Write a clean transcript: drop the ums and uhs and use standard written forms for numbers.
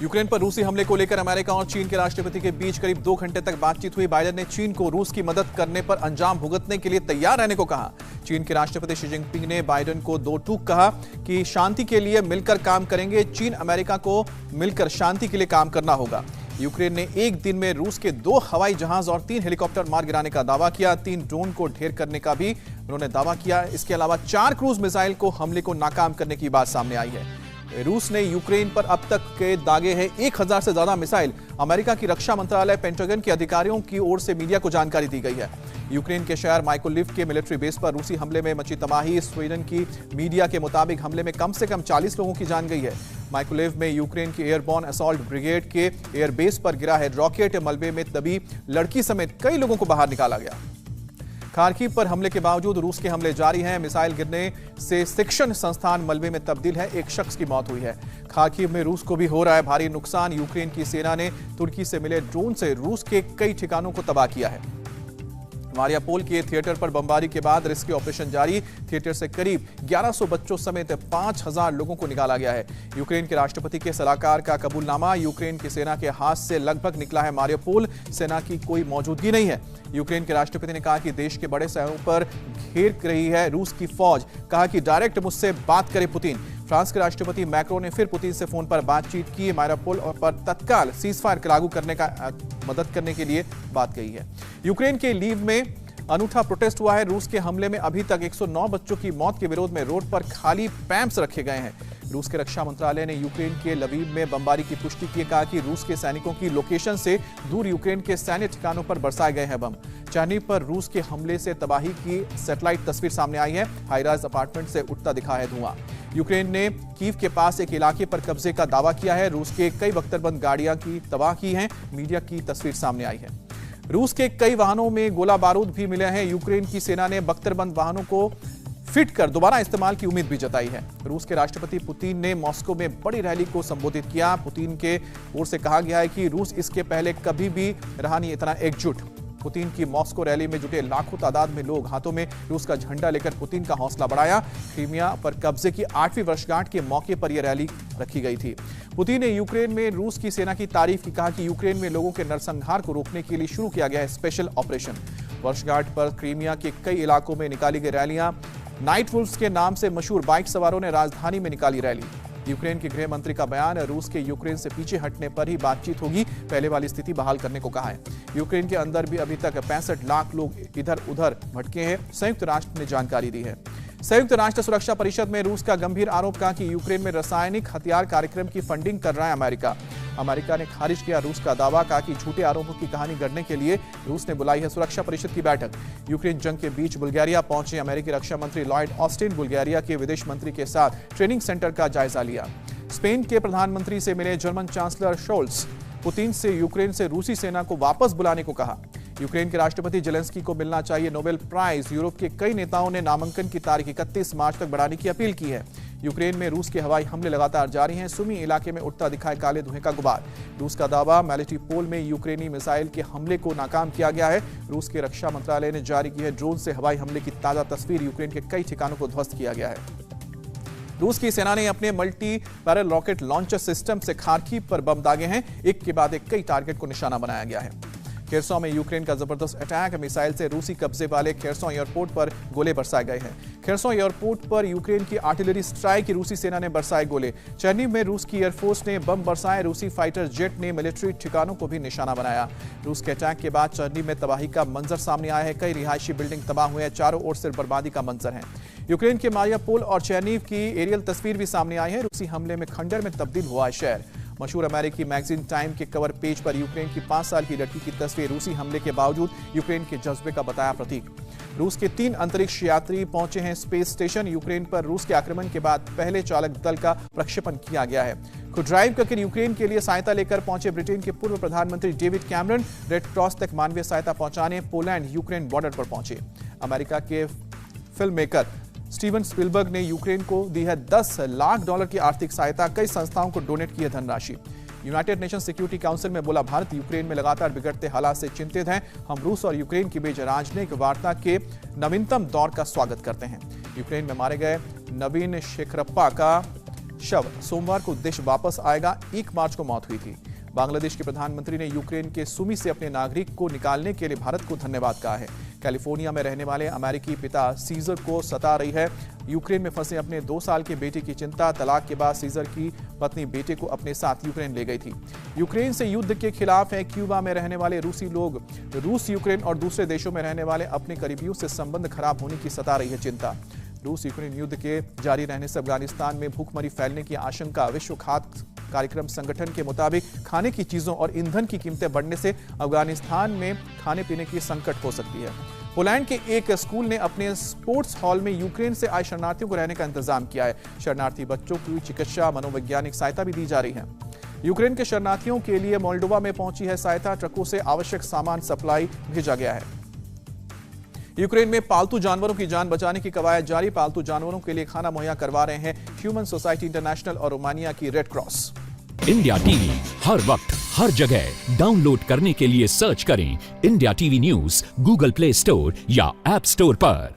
Ukraine पर रूसी हमले को लेकर अमेरिका और चीन के राष्ट्रपति के बीच करीब 2 घंटे तक बातचीत हुई। बाइडेन ने चीन को रूस की मदद करने पर अंजाम भुगतने के लिए तैयार रहने को कहा। चीन के राष्ट्रपति शी जिनपिंग ने बाइडेन को 2 टूक कहा कि शांति के लिए मिलकर काम करेंगे। चीन अमेरिका को मिलकर शांति के लिए काम करना होगा। यूक्रेन ने एक दिन में रूस के 2 हवाई जहाज और 3 हेलीकॉप्टर मार गिराने का दावा किया। 3 ड्रोन को ढेर करने का भी उन्होंने दावा किया। इसके अलावा 4 क्रूज मिसाइल को हमले को नाकाम करने की बात सामने आई है। रूस ने यूक्रेन पर अब तक के दागे हैं 1000 से ज्यादा मिसाइल। अमेरिका की रक्षा मंत्रालय पेंटागन के अधिकारियों की ओर से मीडिया को जानकारी दी गई है। यूक्रेन के शहर माइकोलिव के मिलिट्री बेस पर रूसी हमले में मची तबाही। स्वीडन की मीडिया के मुताबिक हमले में कम से कम 40 लोगों की जान गई है। माइकोलिव में यूक्रेन की एयरबॉर्न असॉल्ट ब्रिगेड के एयरबेस पर गिरा है रॉकेट। मलबे में दबी लड़की समेत कई लोगों को बाहर निकाला गया। खार्किव पर हमले के बावजूद रूस के हमले जारी हैं। मिसाइल गिरने से शिक्षण संस्थान मलबे में तब्दील है। एक शख्स की मौत हुई है। खार्किव में रूस को भी हो रहा है भारी नुकसान। यूक्रेन की सेना ने तुर्की से मिले ड्रोन से रूस के कई ठिकानों को तबाह किया है। मारियापोल के थिएटर पर बमबारी के बाद रेस्क्यू ऑपरेशन जारी। थिएटर से करीब 1100 बच्चों समेत 5000 लोगों को निकाला गया है। यूक्रेन के राष्ट्रपति के सलाहकार का कबूलनामा। यूक्रेन की सेना के हाथ से लगभग निकला है मारियापोल। सेना की कोई मौजूदगी नहीं है। यूक्रेन के राष्ट्रपति ने कहा कि देश के बड़े शहरों पर घेर रही है रूस की फौज। कहा कि डायरेक्ट मुझसे बात करे पुतिन। फ्रांस के राष्ट्रपति मैक्रो ने फिर पुतिन से फोन पर बातचीत की। मारियापोल पर तत्काल सीजफायर लागू करने का मदद करने के लिए बात कही है। यूक्रेन के लीव में अनूठा प्रोटेस्ट हुआ है। रूस के हमले में अभी तक 109 बच्चों की मौत के विरोध में रोड पर खाली पैम्प्स रखे गए हैं। रूस के रक्षा मंत्रालय ने यूक्रेन के लवीव में बमबारी की पुष्टि की। कहा कि रूस के सैनिकों की लोकेशन से दूर यूक्रेन के सैन्य ठिकानों पर बरसाए गए हैं बम। चर्नी पर रूस के हमले से तबाही की सैटेलाइट तस्वीर सामने आई है। हाईराइज अपार्टमेंट से उठता दिखा है धुआं। यूक्रेन ने कीव के पास एक इलाके पर कब्जे का दावा किया है। रूस के कई बख्तरबंद गाड़ियां की तबाह की हैं। मीडिया की तस्वीर सामने आई है। रूस के कई वाहनों में गोला बारूद भी मिले हैं। यूक्रेन की सेना ने बख्तरबंद वाहनों को फिट कर दोबारा इस्तेमाल की उम्मीद भी जताई है। रूस के राष्ट्रपति पुतिन ने मॉस्को में बड़ी रैली को संबोधित किया। पुतिन के ओर से कहा गया है कि रूस इसके पहले कभी भी रहा नहीं इतना एकजुट। पुतिन की मॉस्को रैली में जुटे लाखों तादाद में लोग हाथों में रूस का झंडा लेकर पुतिन का हौसला बढ़ाया। क्रीमिया पर कब्जे की 8वीं वर्षगांठ के मौके पर यह रैली रखी गई थी। पुतिन ने यूक्रेन में रूस की सेना की तारीफ की। कहा कि यूक्रेन में लोगों के नरसंहार को रोकने के लिए शुरू किया गया है स्पेशल ऑपरेशन। वर्षगांठ पर क्रीमिया के कई इलाकों में निकाली गई रैलियां। नाइट वुल्फ्स के नाम से मशहूर बाइक सवारों ने राजधानी में निकाली रैली। यूक्रेन के गृह मंत्री का बयान, रूस के यूक्रेन से पीछे हटने पर ही बातचीत होगी। पहले वाली स्थिति बहाल करने को कहा है। यूक्रेन के अंदर भी अभी तक 65 लाख लोग इधर उधर भटके हैं। संयुक्त राष्ट्र ने जानकारी दी है। संयुक्त राष्ट्र सुरक्षा परिषद में रूस का गंभीर आरोप। कहा कि यूक्रेन में रासायनिक हथियार कार्यक्रम की फंडिंग कर रहा है अमेरिका। अमेरिका ने खारिज किया रूस का दावा। कहा कि झूठे आरोपों की कहानी गढ़ने के लिए रूस ने बुलाई है सुरक्षा परिषद की बैठक। यूक्रेन जंग के बीच बुल्गारिया पहुंचे अमेरिकी रक्षा मंत्री लॉयड ऑस्टिन। बुल्गारिया के विदेश मंत्री के साथ ट्रेनिंग सेंटर का जायजा लिया। स्पेन के प्रधानमंत्री से मिले जर्मन चांसलर शोल्ट्स। पुतिन से यूक्रेन से रूसी सेना को वापस बुलाने को कहा। यूक्रेन के राष्ट्रपति जेलेंस्की को मिलना चाहिए नोबेल प्राइज। यूरोप के कई नेताओं ने नामांकन की तारीख 31 मार्च तक बढ़ाने की अपील की है। यूक्रेन में रूस के हवाई हमले लगातार जारी हैं। सुमी इलाके में उठता दिखा है काले धुएं का गुबार। रूस का दावा, मेलिटोपोल में यूक्रेनी मिसाइल के हमले को नाकाम किया गया है। रूस के रक्षा मंत्रालय ने जारी की है ड्रोन से हवाई हमले की ताजा तस्वीर। यूक्रेन के कई ठिकानों को ध्वस्त किया गया है। रूस की सेना ने अपने multi barrel rocket launcher system से खार्किव पर बम दागे हैं। एक के बाद एक कई टारगेट को निशाना बनाया गया है। खेरसों में यूक्रेन का जबरदस्त अटैक। मिसाइल से रूसी कब्जे वाले खेरसों एयरपोर्ट पर गोले बरसाए गए हैं। खेरसों एयरपोर्ट पर यूक्रेन की आर्टिलरी स्ट्राइक की रूसी सेना ने बरसाए गोले। चर्नी में रूस की एयरफोर्स ने बम बरसाए। रूसी फाइटर जेट ने मिलिट्री ठिकानों को भी निशाना बनाया। रूस के अटैक के बाद चर्नी में तबाही का मंजर सामने आया है। कई रिहायशी बिल्डिंग तबाह हुए हैं। चारों ओर से बर्बादी का मंजर है। यूक्रेन के मारियापोल और चेर्निव की एरियल तस्वीर भी सामने आई है। रूसी हमले में खंडर में तब्दील हुआ है शहर। मशहूर अमेरिकी मैगजीन टाइम के कवर पेज पर यूक्रेन की 5 साल की लड़की की तस्वीर। रूसी हमले के बावजूद यूक्रेन के जज्बे का बताया प्रतीक। रूस के 3 अंतरिक्ष यात्री पहुंचे हैं स्पेस स्टेशन। यूक्रेन पर रूस के आक्रमण के बाद पहले चालक दल का प्रक्षेपण किया गया है। खुद ड्राइव करके यूक्रेन के लिए सहायता लेकर पहुंचे ब्रिटेन के पूर्व प्रधानमंत्री डेविड कैमरन। रेड क्रॉस तक मानवीय सहायता पहुंचाने पोलैंड यूक्रेन बॉर्डर पर पहुंचे। अमेरिका के फिल्म मेकर स्टीवन स्पीलबर्ग ने यूक्रेन को दी है $10 लाख की आर्थिक सहायता। कई संस्थाओं को डोनेट की है धनराशि। यूनाइटेड नेशन सिक्योरिटी काउंसिल में बोला, भारत यूक्रेन में लगातार बिगड़ते हालात से चिंतित हैं। हम रूस और यूक्रेन के बीच राजनयिक वार्ता के नवीनतम दौर का स्वागत करते हैं। यूक्रेन में मारे गए नवीन शेखरप्पा का शव सोमवार को देश वापस आएगा। 1 मार्च को मौत हुई थी। बांग्लादेश के प्रधानमंत्री ने यूक्रेन के सुमी से अपने नागरिक को निकालने के लिए भारत को धन्यवाद कहा है। कैलिफोर्निया में रहने वाले अमेरिकी पिता सीजर को सता रही है। यूक्रेन में फंसे अपने 2 साल के बेटे की चिंता। तलाक के बाद सीजर की पत्नी बेटे को अपने साथ यूक्रेन ले गई थी। यूक्रेन से युद्ध के खिलाफ हैं। क्यूबा में रहने वाले रूसी लोग। रूस, यूक्रेन और दूसरे देशों में रहने वाले अपने करीबियों से संबंध खराब होने की सता रही है चिंता। रूस यूक्रेन युद्ध के जारी रहने से अफगानिस्तान में भूखमरी फैलने की आशंका। विश्व खाद्य कार्यक्रम संगठन के मुताबिक खाने की चीजों और ईंधन की कीमतें बढ़ने से अफगानिस्तान में खाने पीने की संकट हो सकती है। पोलैंड के एक स्कूल ने अपने स्पोर्ट्स हॉल में यूक्रेन से आए शरणार्थियों को रहने का इंतजाम किया है। शरणार्थी बच्चों की चिकित्सा, मनोवैज्ञानिक सहायता भी दी जा रही है। यूक्रेन के शरणार्थियों के लिए मोल्डोवा में पहुंची है सहायता। ट्रकों से आवश्यक सामान सप्लाई भेजा गया है। यूक्रेन में पालतू जानवरों की जान बचाने की कवायद जारी। पालतू जानवरों के लिए खाना मुहैया करवा रहे हैं ह्यूमन सोसाइटी इंटरनेशनल और रोमानिया की रेड क्रॉस। इंडिया टीवी हर वक्त हर जगह डाउनलोड करने के लिए सर्च करें India TV news Google play store या ऐप स्टोर पर।